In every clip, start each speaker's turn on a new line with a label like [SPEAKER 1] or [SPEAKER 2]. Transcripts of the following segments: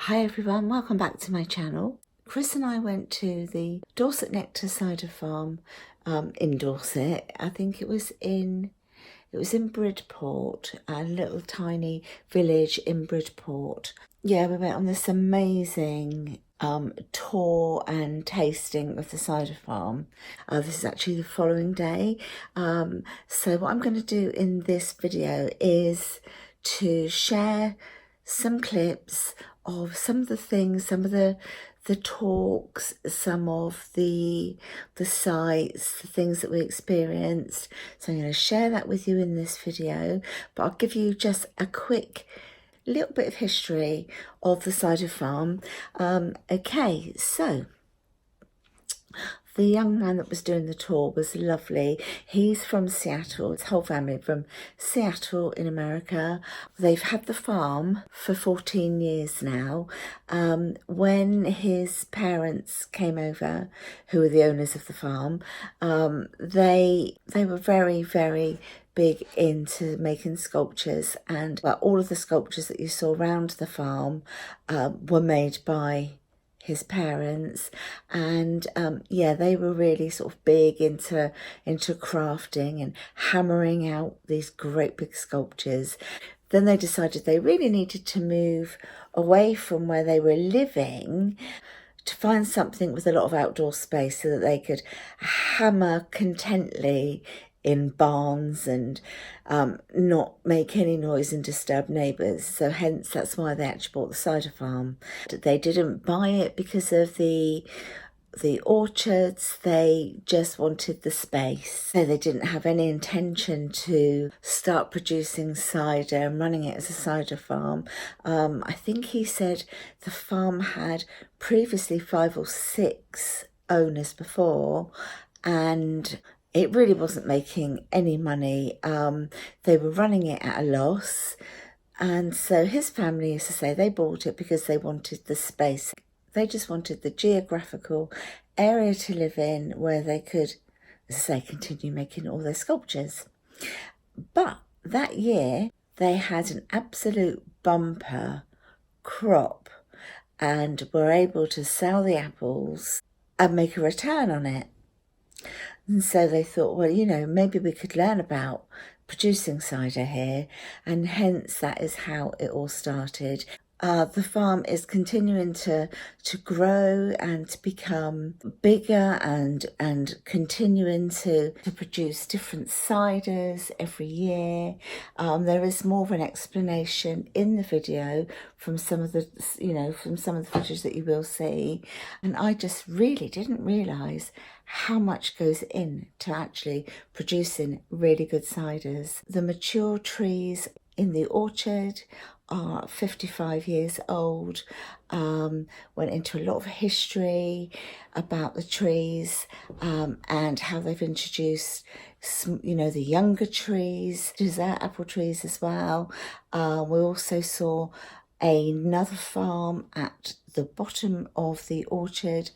[SPEAKER 1] Hi everyone, welcome back to my channel. Chris and I went to the Dorset Nectar Cider Farm in Dorset. I think it was in Bridport, a little tiny village in Bridport. Yeah, we went on this amazing tour and tasting of the cider farm. This is actually the following day. So what I'm going to do in this video is to share some clips of some of the things, some of the talks, some of the sights, the things that we experienced. So I'm going to share that with you in this video, but I'll give you just a quick little bit of history of the cider farm. Okay, so the young man that was doing the tour was lovely. He's from Seattle. His whole family from Seattle in America. They've had the farm for 14 years now. When his parents came over, who were the owners of the farm, they were very, very big into making sculptures, and all of the sculptures that you saw around the farm were made by his parents. And yeah, they were really sort of big into crafting and hammering out these great big sculptures. Then they decided they really needed to move away from where they were living to find something with a lot of outdoor space so that they could hammer contently in barns and not make any noise and disturb neighbours. So hence that's why they actually bought the cider farm. They didn't buy it because of the orchards, they just wanted the space. So they didn't have any intention to start producing cider and running it as a cider farm. I think he said the farm had previously 5 or 6 owners before, and it really wasn't making any money. They were running it at a loss. And so his family used to say they bought it because they wanted the space. They just wanted the geographical area to live in where they could, as I say, continue making all their sculptures. But that year they had an absolute bumper crop and were able to sell the apples and make a return on it. And so they thought, well, you know, maybe we could learn about producing cider here, and hence that is how it all started. The farm is continuing to grow and to become bigger and continuing to produce different ciders every year. There is more of an explanation in the video from some of the, from some of the footage that you will see. And I just really didn't realise how much goes in to actually producing really good ciders. The mature trees in the orchard are 55 years old. Went into a lot of history about the trees and how they've introduced the younger trees, dessert apple trees as well. We also saw another farm at the bottom of the orchard,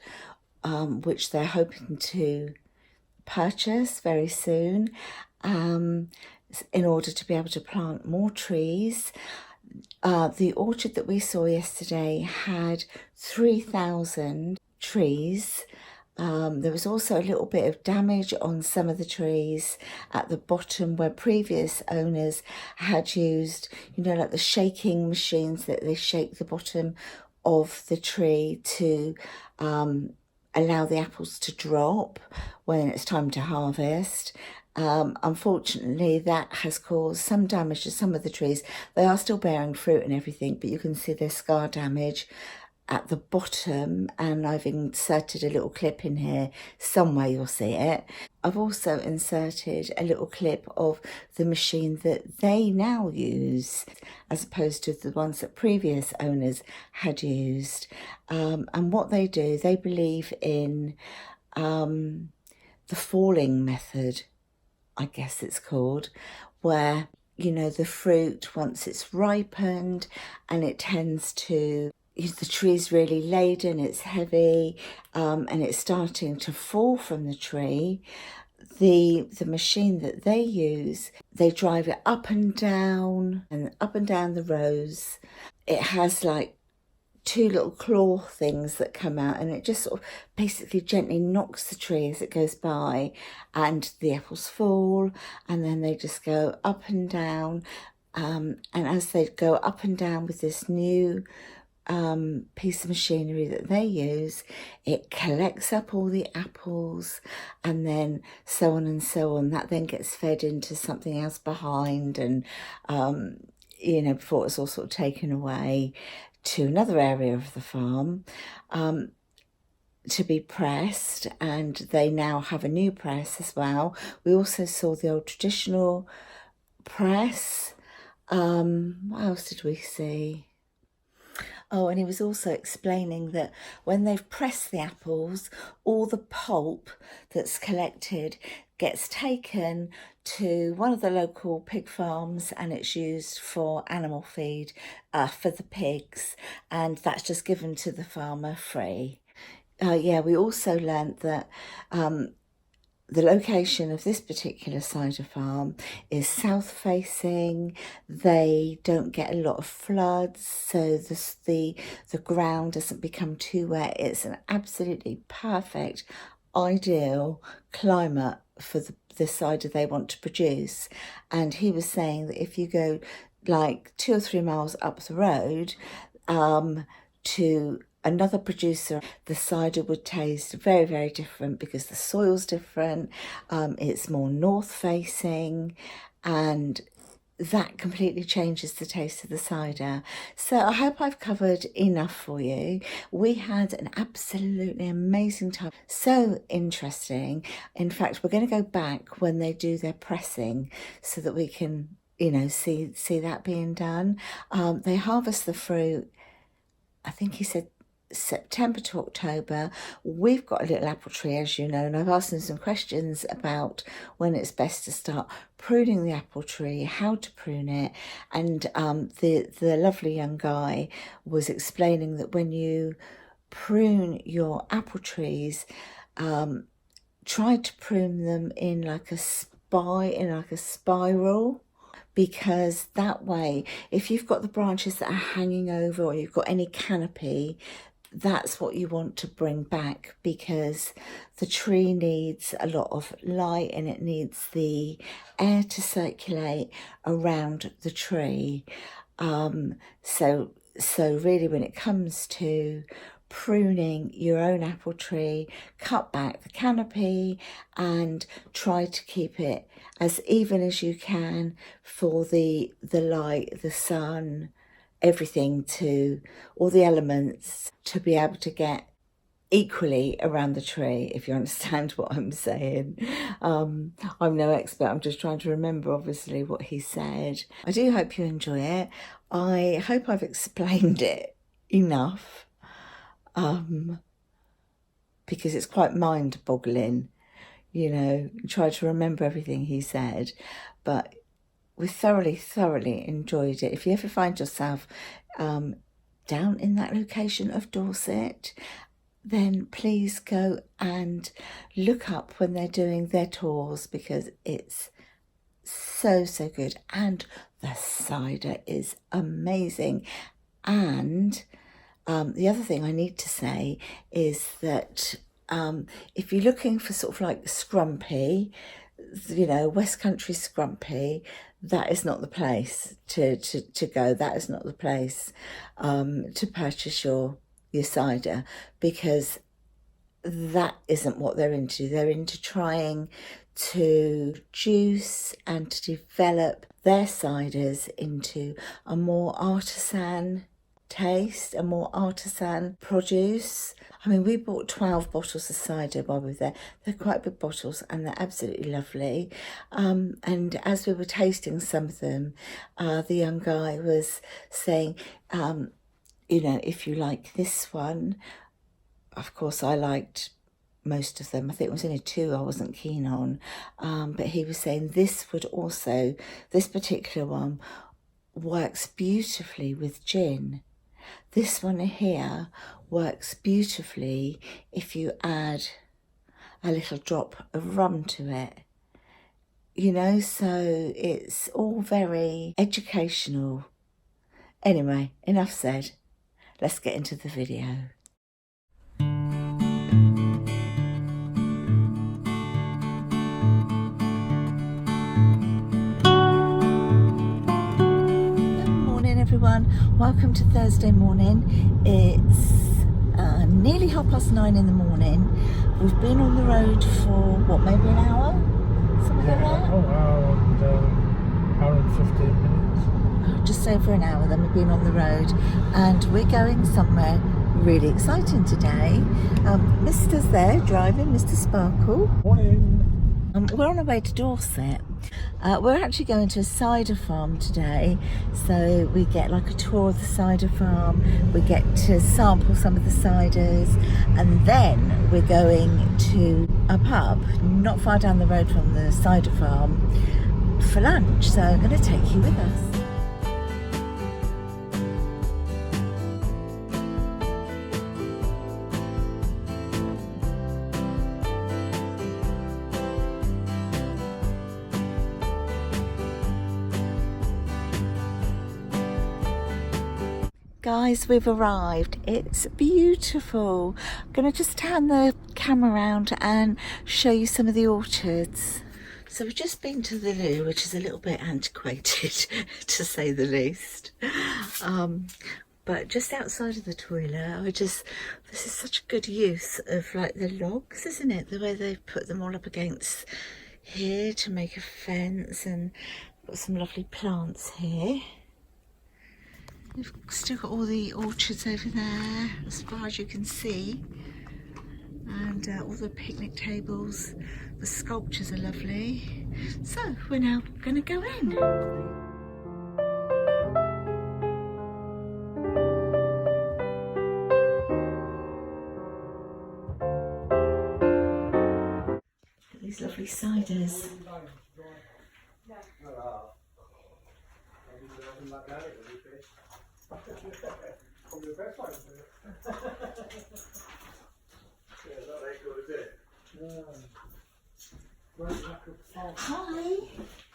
[SPEAKER 1] which they're hoping to purchase very soon in order to be able to plant more trees. The orchard that we saw yesterday had 3,000 trees. There was also a little bit of damage on some of the trees at the bottom where previous owners had used, like the shaking machines that they shake the bottom of the tree to allow the apples to drop when it's time to harvest. Unfortunately, that has caused some damage to some of the trees. They are still bearing fruit and everything, but you can see there's scar damage at the bottom, and I've inserted a little clip in here somewhere, you'll see it. I've also inserted a little clip of the machine that they now use as opposed to the ones that previous owners had used. And what they do, they believe in the falling method, I guess it's called, where, the fruit, once it's ripened and it tends to, the tree's really laden, it's heavy, and it's starting to fall from the tree, the machine that they use, they drive it up and down the rows. It has like two little claw things that come out, and it just sort of basically gently knocks the tree as it goes by, and the apples fall, and then they just go up and down, and as they go up and down with this new piece of machinery that they use, it collects up all the apples, and then so on and so on. That then gets fed into something else behind, and you know, before it's all sort of taken away to another area of the farm to be pressed, and they now have a new press as well. We also saw the old traditional press. What else did we see? Oh, and he was also explaining that when they've pressed the apples, all the pulp that's collected gets taken to one of the local pig farms, and it's used for animal feed for the pigs, and that's just given to the farmer free. Yeah, we also learnt that the location of this particular cider farm is south facing. They don't get a lot of floods, so the ground doesn't become too wet. It's an absolutely perfect, ideal climate for the cider they want to produce. And he was saying that if you go like 2 or 3 miles up the road to another producer, the cider would taste very, very different because the soil's different. It's more north facing, and that completely changes the taste of the cider. So I hope I've covered enough for you. We had an absolutely amazing time. So interesting. In fact, we're going to go back when they do their pressing so that we can, you know, see that being done. They harvest the fruit, I think he said September to October. We've got a little apple tree, as you know, and I've asked them some questions about when it's best to start pruning the apple tree, how to prune it, and the lovely young guy was explaining that when you prune your apple trees, try to prune them in like a spiral, because that way, if you've got the branches that are hanging over, or you've got any canopy, that's what you want to bring back, because the tree needs a lot of light and it needs the air to circulate around the tree. So really, when it comes to pruning your own apple tree, cut back the canopy and try to keep it as even as you can for the light, the sun, everything, to all the elements to be able to get equally around the tree, if you understand what I'm saying. I'm no expert, I'm just trying to remember obviously what he said. I do hope you enjoy it. I hope I've explained it enough, because it's quite mind-boggling, you know, try to remember everything he said, but we thoroughly enjoyed it. If you ever find yourself down in that location of Dorset, then please go and look up when they're doing their tours, because it's so good, and the cider is amazing. And the other thing I need to say is that if you're looking for sort of like scrumpy, you know, West Country scrumpy, that is not the place to go. That is not the place to purchase your cider, because that isn't what they're into. They're into trying to juice and to develop their ciders into a more artisan taste, a more artisan produce. I mean, we bought 12 bottles of cider while we were there. They're quite big bottles and they're absolutely lovely. And as we were tasting some of them, the young guy was saying, you know, if you like this one, of course I liked most of them. I think it was only 2 I wasn't keen on. But he was saying this particular one works beautifully with gin. This one here works beautifully if you add a little drop of rum to it, you know, so it's all very educational. Anyway, enough said. let's get into the video. Everyone, welcome to Thursday morning. It's nearly 9:30 in the morning. We've been on the road for what, maybe an hour? Something like that?
[SPEAKER 2] Hour and 15 minutes.
[SPEAKER 1] Just over an hour then we've been on the road, and we're going somewhere really exciting today. Mr's there driving, Mr. Sparkle.
[SPEAKER 2] Morning.
[SPEAKER 1] We're on our way to Dorset. We're actually going to a cider farm today, so we get like a tour of the cider farm, we get to sample some of the ciders, and then we're going to a pub not far down the road from the cider farm for lunch, so I'm going to take you with us. Guys, we've arrived. It's beautiful. I'm going to just turn the camera around and show you some of the orchards. So we've just been to the loo, which is a little bit antiquated to say the least. But just outside of the toilet, this is such a good use of like the logs, isn't it? The way they've put them all up against here to make a fence, and got some lovely plants here. We've still got all the orchards over there as far as you can see, and all the picnic tables. The sculptures are lovely. So we're now going to go in. These lovely ciders. Hi.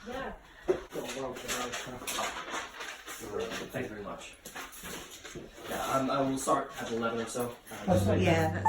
[SPEAKER 3] Yeah. Thank you very much. Yeah, I will start at 11 or so.
[SPEAKER 1] Yeah, that's...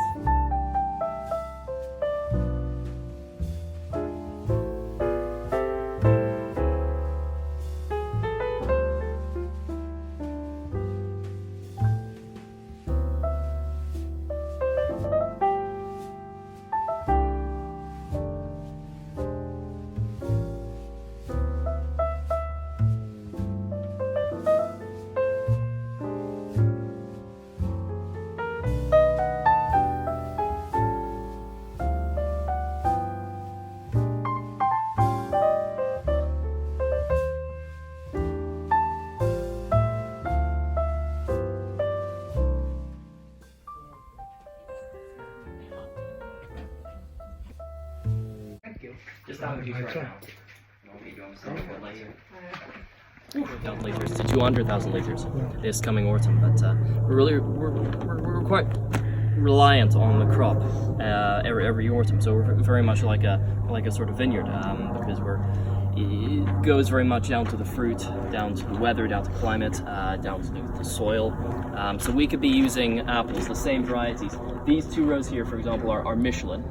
[SPEAKER 3] Just out of use right now. I'll get you on the later. Down liters to 200,000 liters this coming autumn, but we're quite reliant on the crop every autumn. So we're very much like a sort of vineyard, because it goes very much down to the fruit, down to the weather, down to climate, down to the soil. So we could be using apples, the same varieties. These two rows here, for example, are Michelin.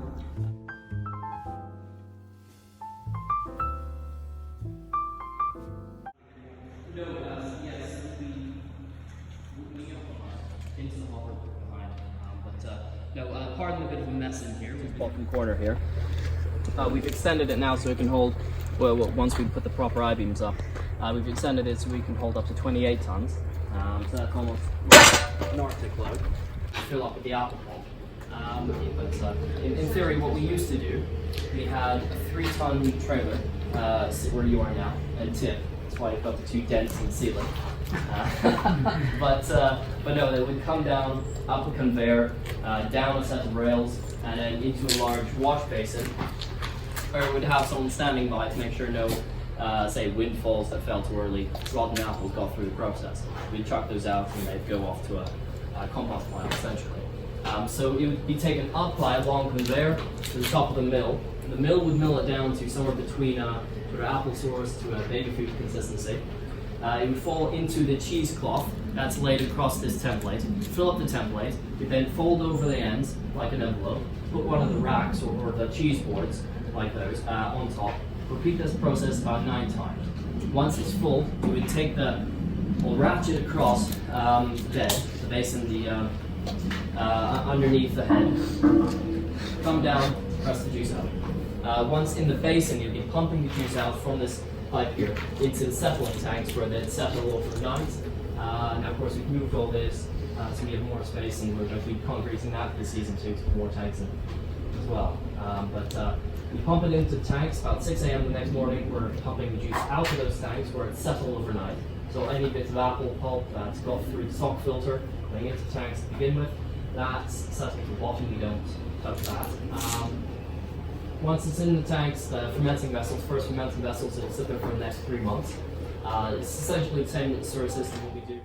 [SPEAKER 3] Pardon a bit of a mess in here. We've bottom corner here. We've extended it now so it can hold, well, once we put the proper I-beams up, we've extended it so we can hold up to 28 tons. So that's almost like an Arctic load to fill up with the apple pulp. But in theory, what we used to do, we had a 3-ton trailer, where you are now, and tip. That's why you've got the 2 dents in the ceiling. But no, they would come down, up a conveyor, down a set of rails, and then into a large wash basin, where it would have someone standing by to make sure no, say, windfalls that fell too early, rotten apples got through the process. We'd chuck those out and they'd go off to a compost plant, essentially. So it would be taken up by a long conveyor to the top of the mill. The mill would mill it down to somewhere between sort of applesauce to a baby food consistency. it would fall into the cheesecloth that's laid across this template. Fill up the template, you then fold over the ends like an envelope, put one of the racks or the cheese boards like those on top. Repeat this process about 9 times. Once it's full, you would take we'll ratchet across the bed, the base and the underneath the head. Come down, press the juice out. Once in the basin, you'll be pumping the juice out from this pipe here into the settling tanks where they'd settle overnight. Now, of course, we've moved all this so we have more space, and we're going to be concreting that this season too to put more tanks in as well. We pump it into the tanks about 6 a.m. the next morning. We're pumping the juice out of those tanks where it's settled overnight. So any bits of apple pulp that's got through the sock filter going into the tanks to begin with, that's settled to the bottom. We don't touch that. Once it's in the tanks, the fermenting vessels, first fermenting vessels, it'll sit there for the next 3 months. It's essentially the same sort of system that we do.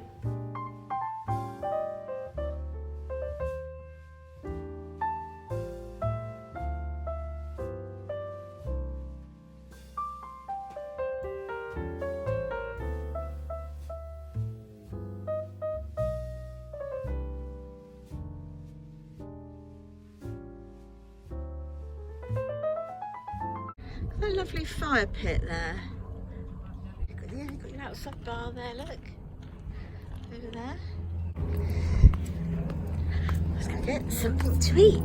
[SPEAKER 1] A lovely fire pit there. You've got your outside bar there, look. Over there. Let's go get something to eat.